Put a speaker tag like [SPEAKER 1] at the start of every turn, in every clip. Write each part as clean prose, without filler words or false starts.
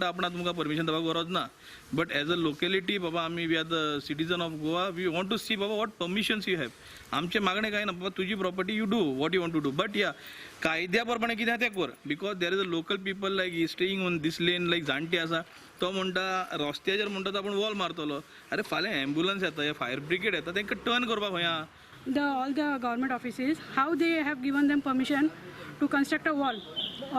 [SPEAKER 1] म्हणटा आपण तुमकां परमिशन दिवपाक गरज ना बट एज अ लोकेलिटी बाबा आमी we are the citizen of Goa we want to see बाबा वॉट परमिशन्स यू हॅव आमचे मागणे काय ना बाबा तुजी property you do what you want to do but या कायद्या प्रमाणे कितें तें कर because there is a local people like staying on this lane like जाणटे आसा तो म्हणटा रस्त्याचेर म्हणटा तो आपूण वॉल मारतलो अरे फाल्यां एम्ब्युलन्स येता फायर ब्रिगेड येता तांकां टर्न करपाक खंय आहा
[SPEAKER 2] all the government offices, how they have given them permission to construct a wall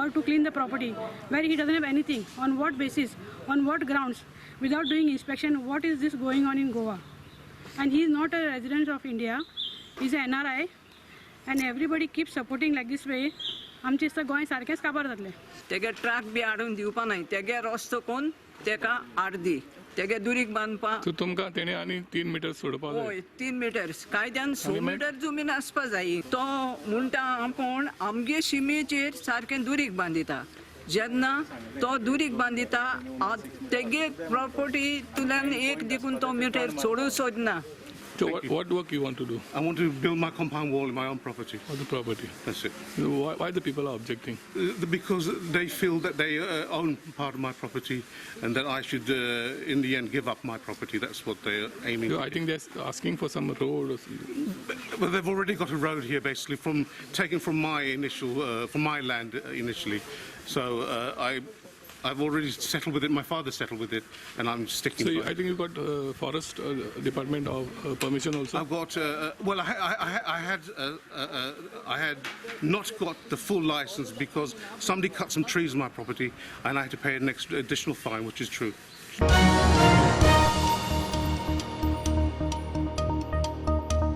[SPEAKER 2] or to clean the property where he doesn't have anything, on what basis, on what grounds, without doing inspection. What is this going on in Goa? And he is not a resident of India, he is an NRI, and everybody keeps supporting like this way. आमचे दिसता गोंय सारकेंच काबार जातलें.
[SPEAKER 3] तेगे truck B हाडून दिवपा न्हय तेगे रस्तो कोण तेका आर्दी तेगे दुरीक बांदपा
[SPEAKER 4] तुमकां तेणे आनी 3 मिटर सोडपा जाय
[SPEAKER 3] होय 3 मिटर्स कायद्यान 6 मिटर जमीन आसपा जायी तो म्हणटा आपूण आमगे शिमेचेर सारकें दुरीक बांदिता जेन्ना तो दुरीक बांदिता तेगे प्रॉपर्टींतल्यान एक देखून तो metre सोडूं सोदना.
[SPEAKER 4] So what work you want to do?
[SPEAKER 5] I want to build my compound wall in my own property.
[SPEAKER 4] On the property.
[SPEAKER 5] That's it.
[SPEAKER 4] Why the people are objecting?
[SPEAKER 5] Because they feel that they own part of my property and that I should, in the end, give up my property. That's what they're aiming
[SPEAKER 4] I think they're asking for some road or something.
[SPEAKER 5] Well, they've already got a road here, basically, taken from my from my land initially. So I've already settled with it. My father settled with it, and I'm sticking.
[SPEAKER 4] So I think you got forest department of permission also.
[SPEAKER 5] I've got. Well, I had not got the full license because somebody cut some trees on my property, and I had to pay an additional fine, which is true.